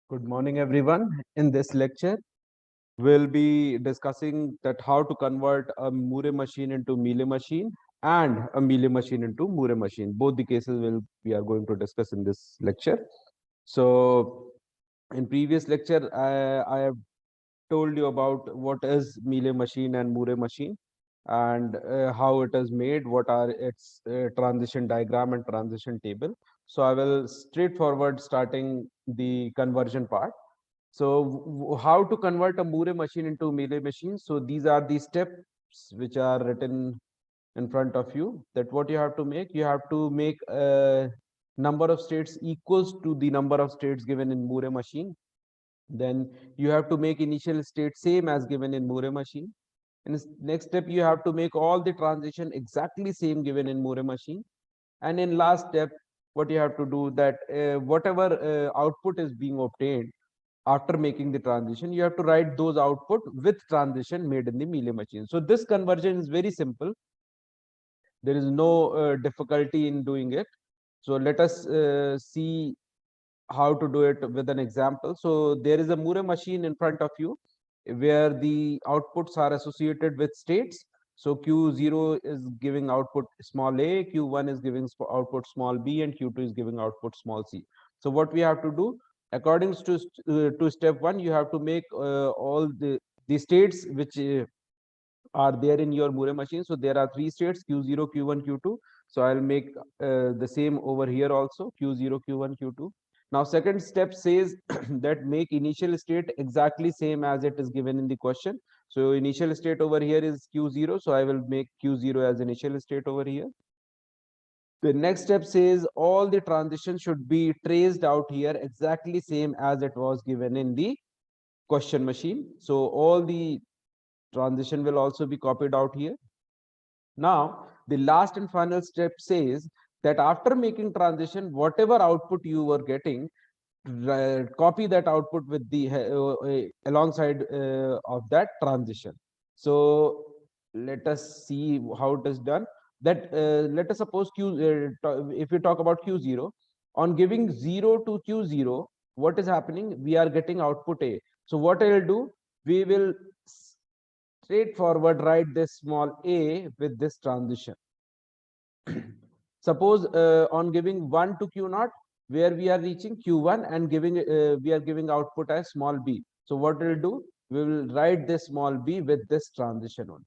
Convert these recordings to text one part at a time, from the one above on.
Good morning, everyone. In this lecture, we'll be discussing that how to convert a Moore machine into Mealy machine and a Mealy machine into Moore machine. Both the cases we are going to discuss in this lecture. So, in previous lecture, I have told you about what is Mealy machine and Moore machine and how it is made, what are its transition diagram and transition table. So I will straightforward starting the conversion part. So how to convert a Moore machine into a Mealy machine? So these are the steps which are written in front of you. That what you have to make a number of states equals to the number of states given in Moore machine. Then you have to make initial state same as given in Moore machine. In this next step, you have to make all the transition exactly same given in Moore machine. And in last step, what you have to do that whatever output is being obtained after making the transition, you have to write those output with transition made in the Mealy machine. So this conversion is very simple. There is no difficulty in doing it. So let us see how to do it with an example. So there is a Moore machine in front of you where the outputs are associated with states. So Q0 is giving output small a, Q1 is giving output small b, and Q2 is giving output small c. So what we have to do, according to step one, you have to make all the states which are there in your Moore machine. So there are three states Q0, Q1, Q2. So I'll make the same over here also Q0, Q1, Q2. Now second step says that make initial state exactly same as it is given in the question. So initial state over here is Q0. So I will make Q0 as initial state over here. The next step says all the transitions should be traced out here exactly same as it was given in the question machine. So all the transition will also be copied out here. Now, the last and final step says that after making transition, whatever output you were getting, copy that output with the alongside of that transition. So let us see how it is done. That let us suppose if we talk about Q0, on giving 0 to Q0, what is happening? We are getting output A. So what I will do, we will straightforward write this small a with this transition. Suppose on giving 1 to q naught, where we are reaching q1 and giving we are giving output as small b. So what we'll do, we will write this small b with this transition on,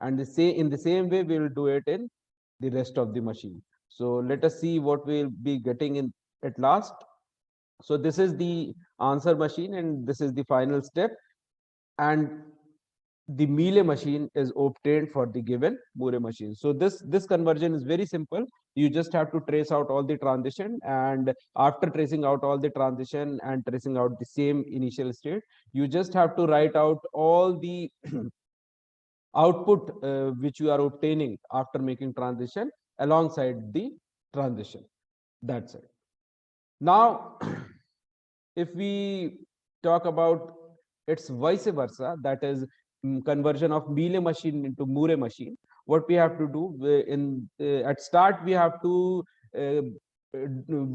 and in the same way we will do it in the rest of the machine. So let us see what we'll be getting in at last. So this is the answer machine and this is the final step, and the Mealy machine is obtained for the given Moore machine. So this conversion is very simple. You just have to trace out all the transition, and after tracing out all the transition and tracing out the same initial state, you just have to write out all the output which you are obtaining after making transition alongside the transition. That's it. Now, if we talk about its vice versa, that is conversion of Mealy machine into Moore machine, what we have to do at start, uh, we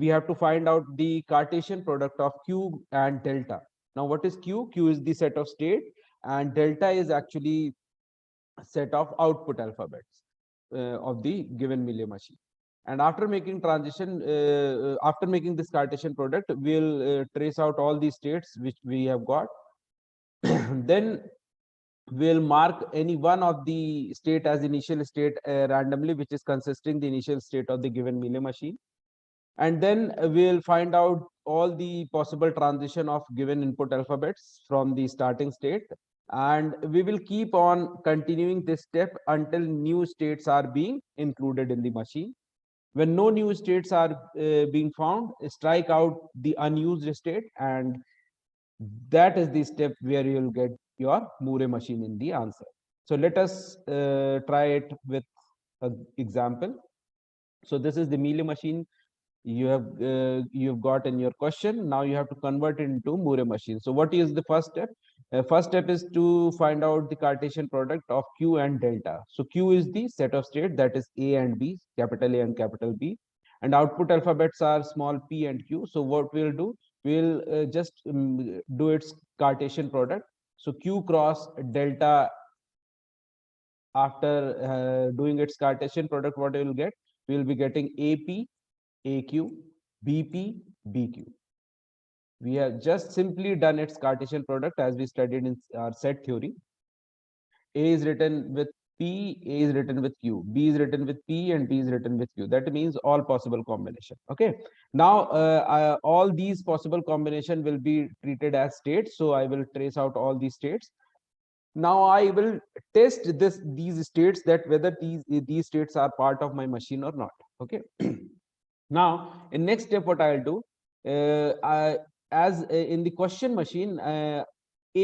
have to find out the Cartesian product of Q and delta. Now what is Q? Q is the set of state, and delta is actually a set of output alphabets of the given Mealy machine. And after making transition, after making this Cartesian product, we'll trace out all the states which we have got. Then we'll mark any one of the state as initial state randomly, which is consisting the initial state of the given Mealy machine. And then we'll find out all the possible transition of given input alphabets from the starting state. And we will keep on continuing this step until new states are being included in the machine. When no new states are being found, strike out the unused state, and that is the step where you will get your Moore machine in the answer. So let us try it with an example. So this is the Mealy machine you've got in your question. Now you have to convert it into Moore machine. So what is the first step? First step is to find out the Cartesian product of Q and delta. So Q is the set of state, that is A and B, capital A and capital B, and output alphabets are small p and q. So what we'll do, we'll just do its Cartesian product. So Q cross delta, after doing its Cartesian product, what we will get? We will be getting AP, AQ, BP, BQ. We have just simply done its Cartesian product as we studied in our set theory. A is written with P, A is written with Q, B is written with P, and B is written with Q. That means all possible combination. Okay. Now, all these possible combination will be treated as states. So I will trace out all these states. Now I will test these states, that whether these states are part of my machine or not. Okay. Now, in next step, what I'll do, as in the question machine, A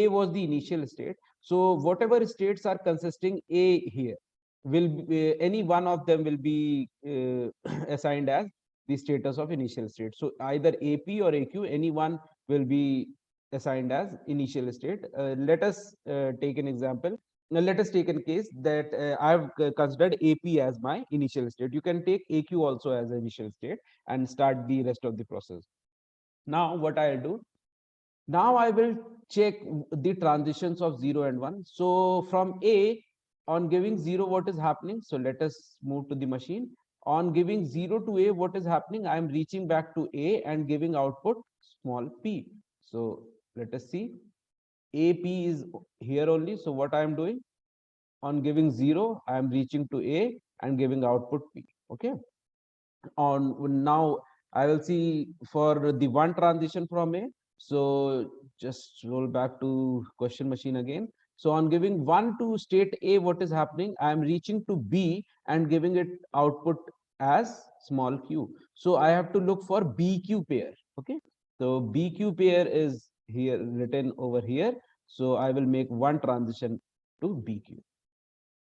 was the initial state. So whatever states are consisting A here, will be, any one of them will be assigned as the status of initial state. So either AP or AQ, any one will be assigned as initial state. Let us take an example. Now, let us take a case that I have considered AP as my initial state. You can take AQ also as initial state and start the rest of the process. Now, what I'll do, now I will check the transitions of 0 and 1. So from A, on giving 0, what is happening? So let us move to the machine. On giving 0 to A, what is happening? I am reaching back to A and giving output small p. So let us see. AP is here only. So what I am doing? On giving 0, I am reaching to A and giving output P. Okay. On now, I will see for the one transition from A. So just roll back to question machine again. So on giving 1 to state A, what is happening? I am reaching to B and giving it output as small q. So I have to look for BQ pair. Okay. So BQ pair is here written over here. So I will make one transition to BQ.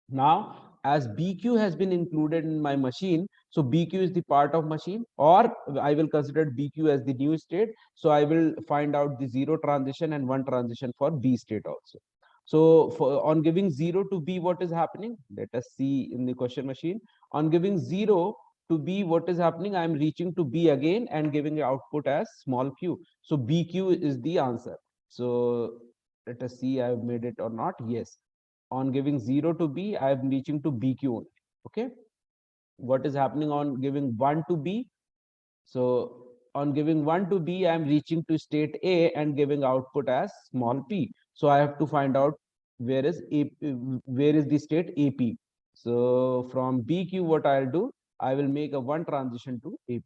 Now, as BQ has been included in my machine, so BQ is the part of machine, or I will consider BQ as the new state. So I will find out the 0 transition and 1 transition for B state also. So for on giving 0 to B, what is happening? Let us see in the question machine. On giving 0 to B, what is happening? I am reaching to B again and giving the output as small q. So BQ is the answer. So let us see, I have made it or not. Yes. On giving 0 to B, I am reaching to BQ only. Okay. What is happening on giving 1 to B? So on giving 1 to B, I am reaching to state A and giving output as small p. So I have to find out where is the state AP. So from BQ, what I'll do, I will make a one transition to AP.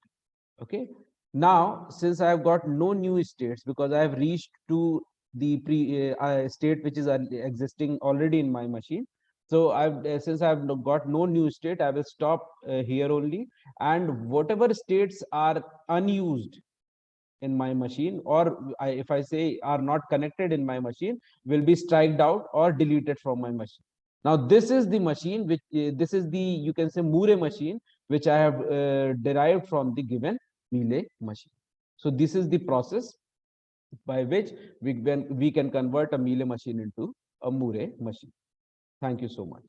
Okay. Now, since I have got no new states, because I have reached to the state which is existing already in my machine. So I've since I've got no new state, I will stop here only, and whatever states are unused in my machine, or if I say are not connected in my machine, will be striked out or deleted from my machine. Now this is the machine which this is the, you can say, Moore machine, which I have derived from the given Mealy machine. So this is the process by which we can convert a Mealy machine into a Moore machine. Thank you so much.